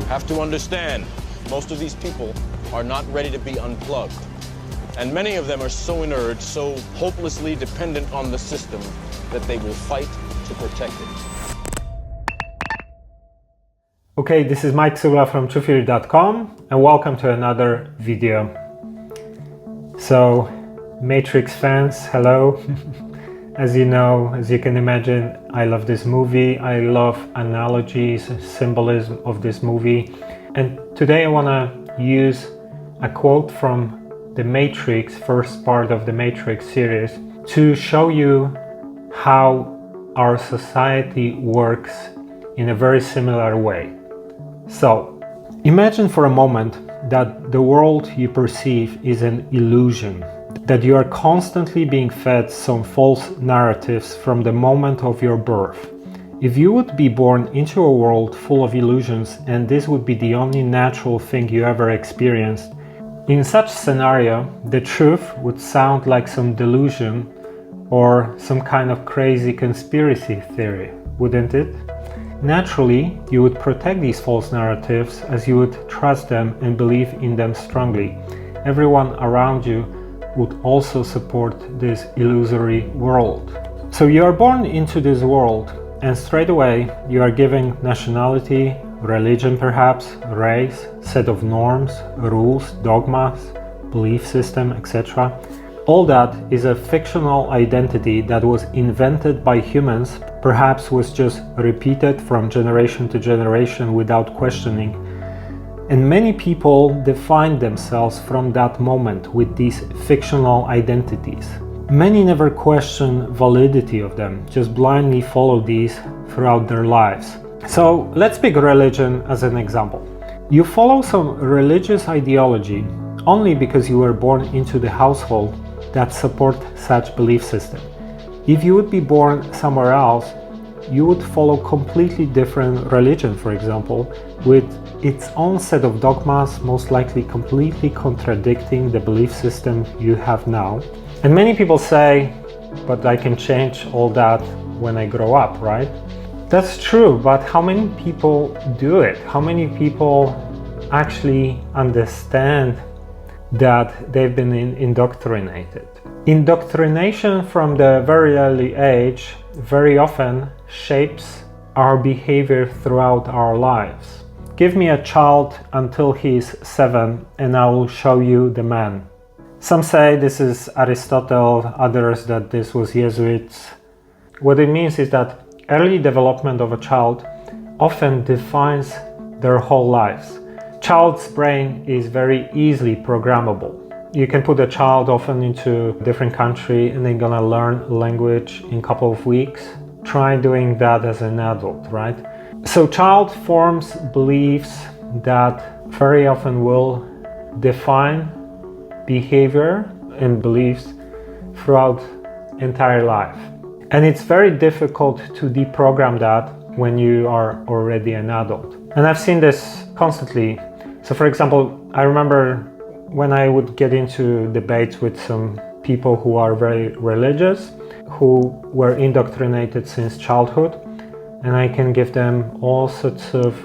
have to understand, most of these people are not ready to be unplugged. And many of them are so inured, so hopelessly dependent on the system, that they will fight to protect it. Okay, this is Mike Sula from TruthTheory.com, and welcome to another video. So, Matrix fans, hello. As you know, as you can imagine, I love this movie. I love analogies, symbolism of this movie. And today I want to use a quote from the Matrix, first part of the Matrix series, to show you how our society works in a very similar way. So, imagine for a moment that the world you perceive is an illusion, that you are constantly being fed some false narratives from the moment of your birth. If you would be born into a world full of illusions and this would be the only natural thing you ever experienced, in such scenario, the truth would sound like some delusion or some kind of crazy conspiracy theory, wouldn't it? Naturally, you would protect these false narratives as you would trust them and believe in them strongly. Everyone around you would also support this illusory world. So you are born into this world, and straight away you are given nationality, religion perhaps, race, set of norms, rules, dogmas, belief system, etc. All that is a fictional identity that was invented by humans, perhaps was just repeated from generation to generation without questioning. And many people define themselves from that moment with these fictional identities. Many never question validity of them, just blindly follow these throughout their lives. So let's pick religion as an example. You follow some religious ideology only because you were born into the household that support such belief system. If you would be born somewhere else, you would follow completely different religion, for example, with its own set of dogmas, most likely completely contradicting the belief system you have now. And many people say, but I can change all that when I grow up, right? That's true, but how many people do it? How many people actually understand that they've been indoctrinated? Indoctrination from the very early age very often shapes our behavior throughout our lives. Give me a child until he's 7 and I will show you the man. Some say this is Aristotle, others that this was Jesuits. What it means is that early development of a child often defines their whole lives. Child's brain is very easily programmable. You can put a child often into a different country and they're gonna learn language in a couple of weeks. Try doing that as an adult, right? So child forms beliefs that very often will define behavior and beliefs throughout entire life. And it's very difficult to deprogram that when you are already an adult. And I've seen this constantly. So for example, I remember when I would get into debates with some people who are very religious, who were indoctrinated since childhood, and I can give them all sorts of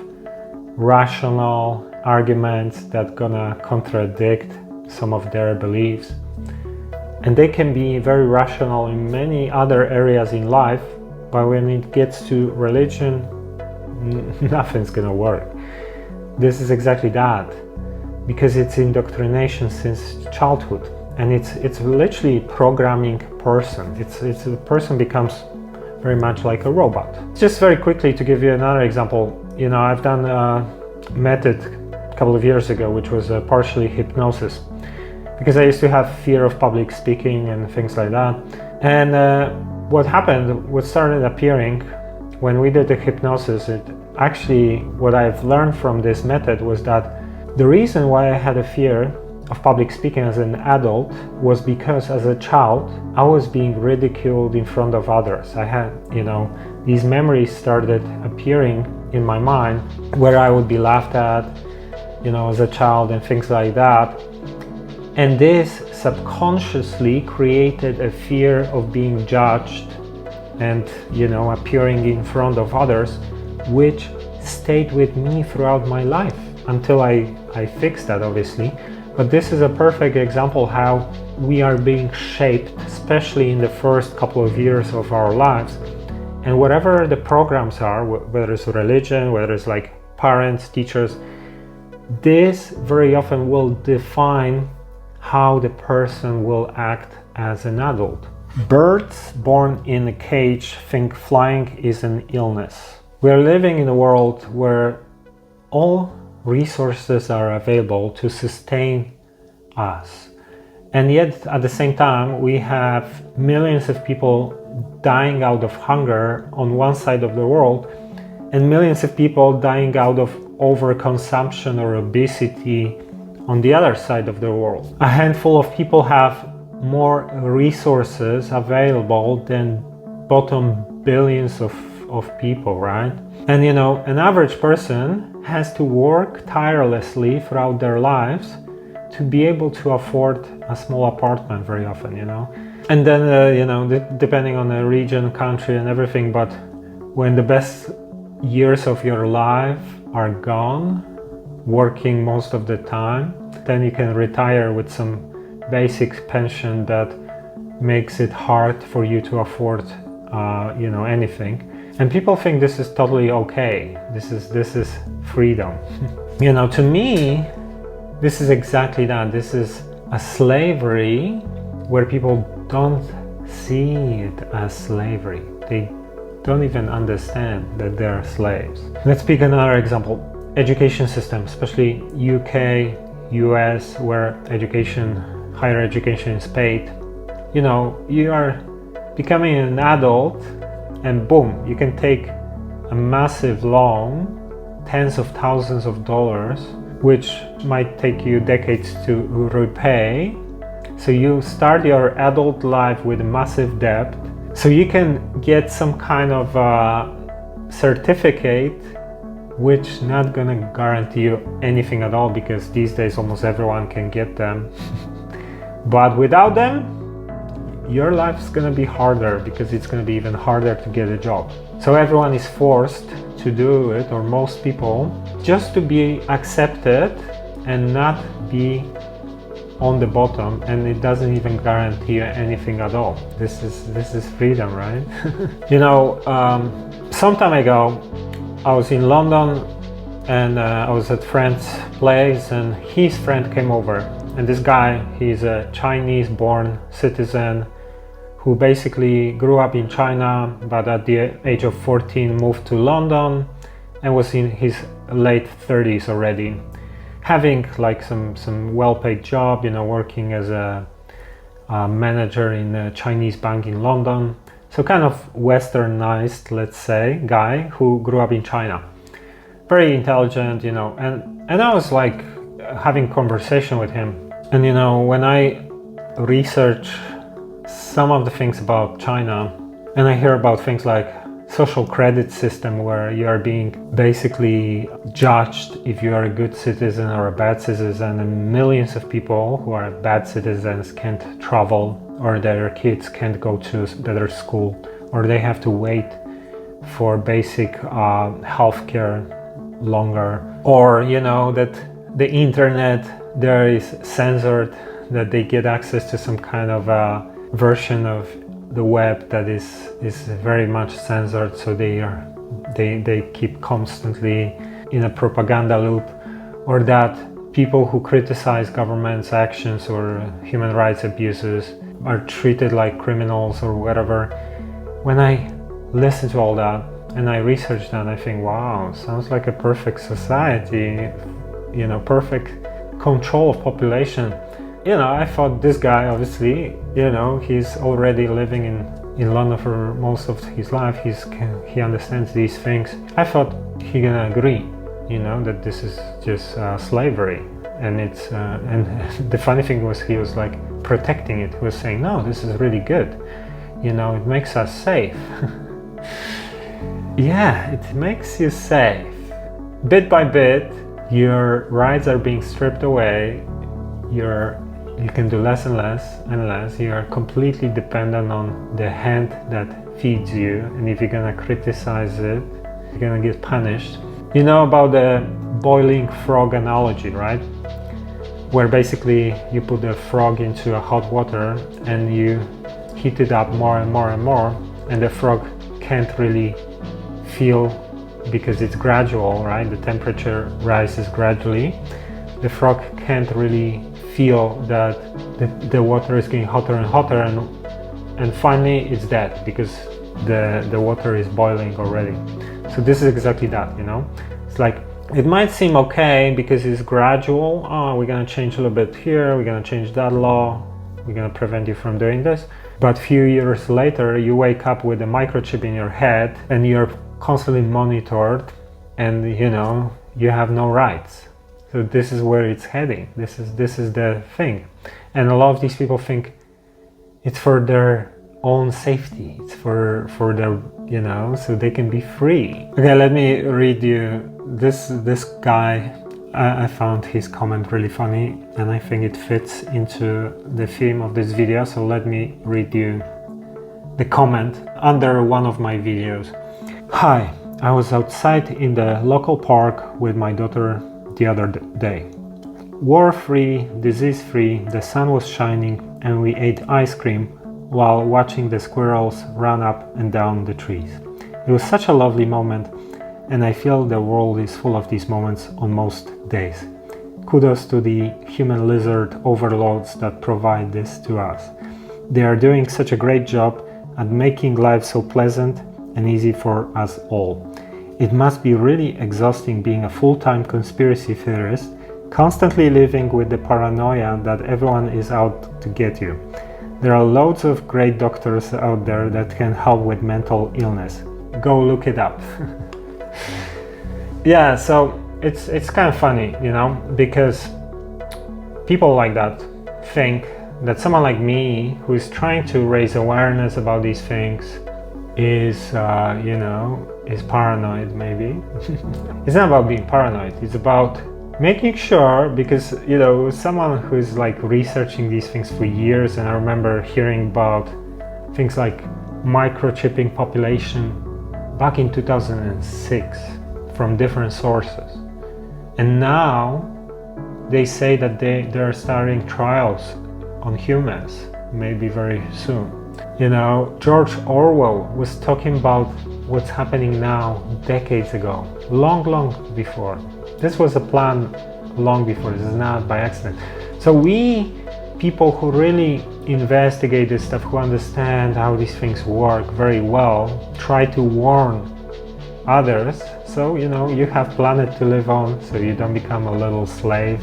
rational arguments that gonna contradict some of their beliefs. And they can be very rational in many other areas in life, but when it gets to religion, nothing's gonna work. This is exactly that, because it's indoctrination since childhood, and it's literally programming person. It's a person becomes very much like a robot. Just very quickly to give you another example, I've done a method a couple of years ago, which was partially hypnosis, because I used to have fear of public speaking and things like that. And what happened, what started appearing when we did the hypnosis, what I've learned from this method was that the reason why I had a fear of public speaking as an adult was because as a child, I was being ridiculed in front of others. I had, these memories started appearing in my mind where I would be laughed at, as a child and things like that. And this subconsciously created a fear of being judged and, appearing in front of others, which stayed with me throughout my life until I fixed that, obviously. But this is a perfect example how we are being shaped, especially in the first couple of years of our lives. And whatever the programs are, whether it's religion, whether it's like parents, teachers, this very often will define how the person will act as an adult. Birds born in a cage think flying is an illness. We are living in a world where all resources are available to sustain us. And yet at the same time, we have millions of people dying out of hunger on one side of the world and millions of people dying out of overconsumption or obesity on the other side of the world. A handful of people have more resources available than bottom billions of people, right? And you know, an average person has to work tirelessly throughout their lives to be able to afford a small apartment very often, you know. And then, you know, depending on the region, country and everything, but when the best years of your life are gone, working most of the time, then you can retire with some basic pension that makes it hard for you to afford, you know, anything. And people think this is totally okay. This is freedom. You know, to me, this is exactly that. This is a slavery where people don't see it as slavery. They don't even understand that they're slaves. Let's pick another example. Education system, especially UK, US, where higher education is paid. You know, you are becoming an adult and boom, you can take a massive loan, tens of thousands of dollars, which might take you decades to repay. So you start your adult life with a massive debt. So you can get some kind of certificate which not gonna guarantee you anything at all, because these days almost everyone can get them. But without them, your life's gonna be harder, because it's gonna be even harder to get a job. So everyone is forced to do it, or most people, just to be accepted and not be on the bottom, and it doesn't even guarantee you anything at all. This is freedom, right? You know, some time ago, I was in London and I was at a friend's place, and his friend came over. And this guy, he's a Chinese-born citizen who basically grew up in China, but at the age of 14 moved to London and was in his late 30s already, having like some well-paid job, you know, working as a manager in a Chinese bank in London. So kind of westernized, let's say, guy who grew up in China. Very intelligent, you know, and I was like having conversation with him. And you know, when I research some of the things about China, and I hear about things like social credit system, where you are being basically judged if you are a good citizen or a bad citizen, and millions of people who are bad citizens can't travel, or their kids can't go to better school, or they have to wait for basic healthcare longer, or you know, that the internet there is censored, that they get access to some kind of version of the web that is very much censored, so they keep constantly in a propaganda loop, or that people who criticize government's actions or human rights abuses are treated like criminals or whatever. When I listen to all that and I research that, I think, wow, sounds like a perfect society, you know, perfect control of population. You know, I thought this guy, obviously, you know, he's already living in London for most of his life. He understands these things. I thought he gonna agree, you know, that this is just slavery, and it's and the funny thing was, he was like protecting it. He was saying, no, this is really good, you know, it makes us safe. Yeah, it makes you safe. Bit by bit, your rights are being stripped away. You can do less and less and less. You are completely dependent on the hand that feeds you, and if you're gonna criticize it, you're gonna get punished. You know about the boiling frog analogy, right? Where basically you put the frog into a hot water and you heat it up more and more and more, and the frog can't really feel, because it's gradual, right? The temperature rises gradually. The frog can't really feel that the water is getting hotter and hotter, and finally it's dead because the water is boiling already. So this is exactly that, you know? It's like, it might seem okay because it's gradual. Oh, we're gonna change a little bit here, we're gonna change that law, we're gonna prevent you from doing this. But a few years later, you wake up with a microchip in your head and you're constantly monitored, and you know, you have no rights. So this is where it's heading. This is the thing. And a lot of these people think it's for their own safety. It's for their, you know, so they can be free. Okay, let me read you this guy. I found his comment really funny, and I think it fits into the theme of this video. So let me read you the comment under one of my videos. Hi, I was outside in the local park with my daughter the other day. War-free, disease-free, the sun was shining, and we ate ice cream while watching the squirrels run up and down the trees. It was such a lovely moment, and I feel the world is full of these moments on most days. Kudos to the human lizard overlords that provide this to us. They are doing such a great job at making life so pleasant and easy for us all. It must be really exhausting being a full-time conspiracy theorist, constantly living with the paranoia that everyone is out to get you. There are loads of great doctors out there that can help with mental illness. Go look it up. Yeah, so it's kind of funny, you know, because people like that think that someone like me, who is trying to raise awareness about these things, is you know, is paranoid maybe. It's not about being paranoid, it's about making sure, because, you know, someone who's like researching these things for years, and I remember hearing about things like microchipping population back in 2006 from different sources, and now they say that they're starting trials on humans maybe very soon. You know, George Orwell was talking about what's happening now decades ago, long before. This was a plan long before. This is not by accident. So we, people who really investigate this stuff, who understand how these things work very well, try to warn others. So, you know, you have planet to live on, so you don't become a little slave.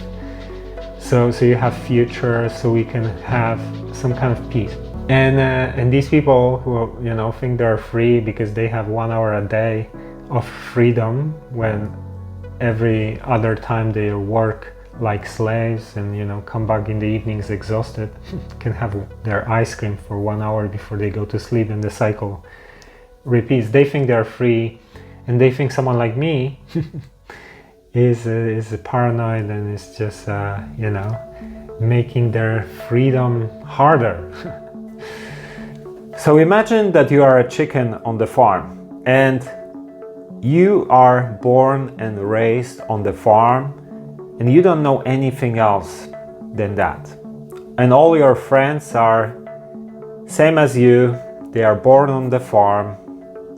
So you have future, so we can have some kind of peace. And these people who, you know, think they're free because they have 1 hour a day of freedom, when every other time they work like slaves and, you know, come back in the evenings exhausted, can have their ice cream for 1 hour before they go to sleep, and the cycle repeats. They think they're free, and they think someone like me is paranoid and is just, you know, making their freedom harder. So imagine that you are a chicken on the farm, and you are born and raised on the farm, and you don't know anything else than that. And all your friends are same as you, they are born on the farm,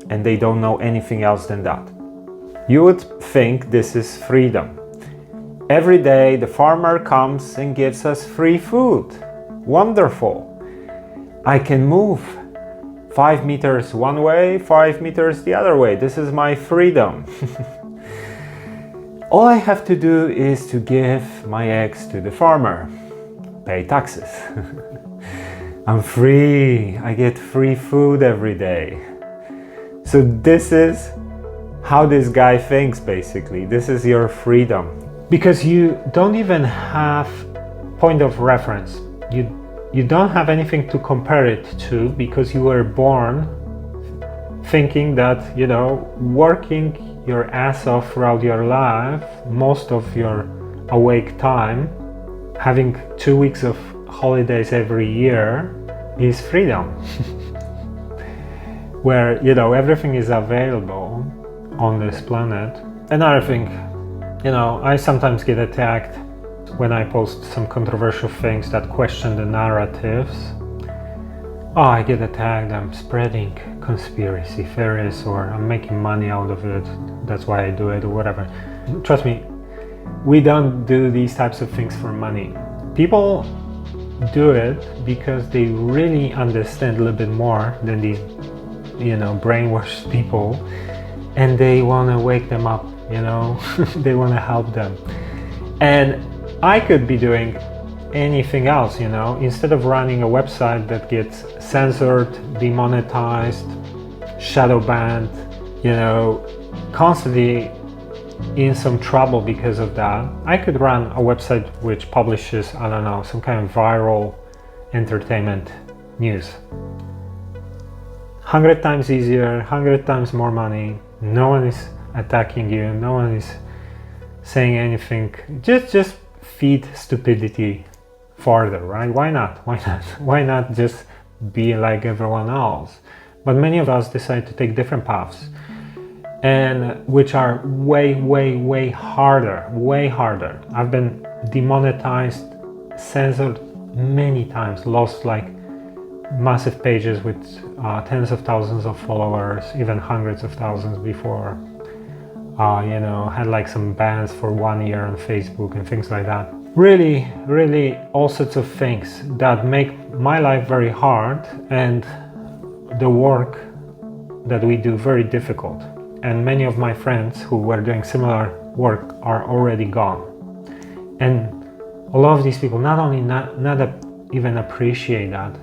and they don't know anything else than that. You would think this is freedom. Every day the farmer comes and gives us free food. Wonderful. I can move 5 meters one way, 5 meters the other way. This is my freedom. All I have to do is to give my eggs to the farmer, pay taxes. I'm free. I get free food every day. So this is how this guy thinks, basically. This is your freedom. Because you don't even have point of reference. You don't have anything to compare it to, because you were born thinking that, you know, working your ass off throughout your life, most of your awake time, having 2 weeks of holidays every year is freedom. Where, you know, everything is available on this planet another thing, you know, I sometimes get attacked when I post some controversial things that question the narratives. Oh, I get attacked, I'm spreading conspiracy theories, or I'm making money out of it, that's why I do it, or whatever. Trust me, we don't do these types of things for money. People do it because they really understand a little bit more than these, you know, brainwashed people, and they want to wake them up, you know. They want to help them. And I could be doing anything else, you know, instead of running a website that gets censored, demonetized, shadow banned, you know, constantly in some trouble because of that. I could run a website which publishes, I don't know, some kind of viral entertainment news. 100 times easier, 100 times more money. No one is attacking you, no one is saying anything. Just feed stupidity farther, right? Why not? Why not? Why not just be like everyone else? But many of us decide to take different paths, and which are way harder. I've been demonetized, censored many times, lost like massive pages with tens of thousands of followers, even hundreds of thousands before. You know, had like some bans for 1 year on Facebook and things like that. Really all sorts of things that make my life very hard and the work that we do very difficult. And many of my friends who were doing similar work are already gone. And a lot of these people not only not even appreciate that,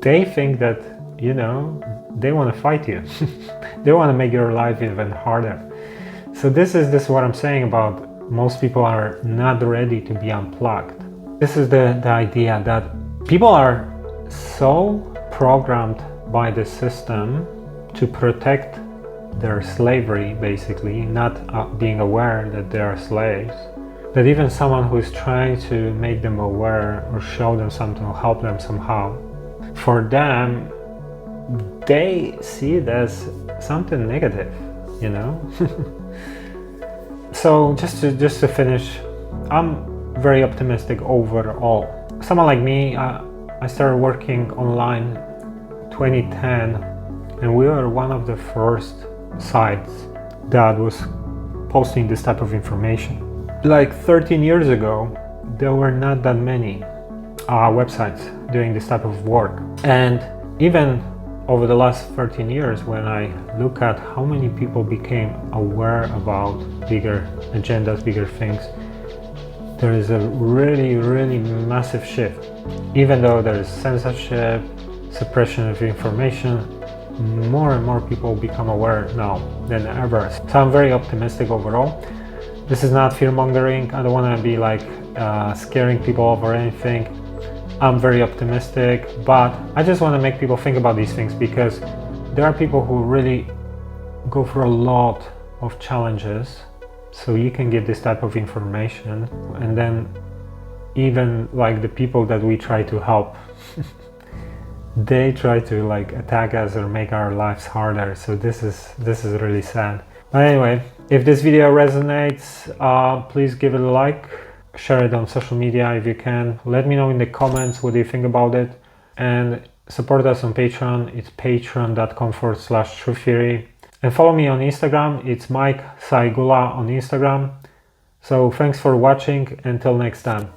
they think that, you know, they want to fight you. They want to make your life even harder. So this is what I'm saying about most people are not ready to be unplugged. This is the idea that people are so programmed by the system to protect their slavery, basically, not being aware that they are slaves, that even someone who is trying to make them aware or show them something or help them somehow, for them, they see it as something negative, you know? So just to finish, I'm very optimistic overall. Someone like me, I started working online 2010, and we were one of the first sites that was posting this type of information. Like 13 years ago, there were not that many websites doing this type of work. And even over the last 13 years, when I look at how many people became aware about bigger agendas, bigger things, there is a really massive shift. Even though there is censorship, suppression of information, more and more people become aware now than ever. So I'm very optimistic overall. This is not fear-mongering. I don't want to be like scaring people off or anything. I'm very optimistic, but I just want to make people think about these things, because there are people who really go through a lot of challenges, so you can get this type of information, and then even like the people that we try to help, they try to like attack us or make our lives harder. So this is really sad. But anyway, if this video resonates, please give it a like. Share it on social media if you can. Let me know in the comments what you think about it, and support us on Patreon. It's patreon.com/TruthTheory, and follow me on Instagram. It's Mike Saigula on Instagram. So thanks for watching. Until next time.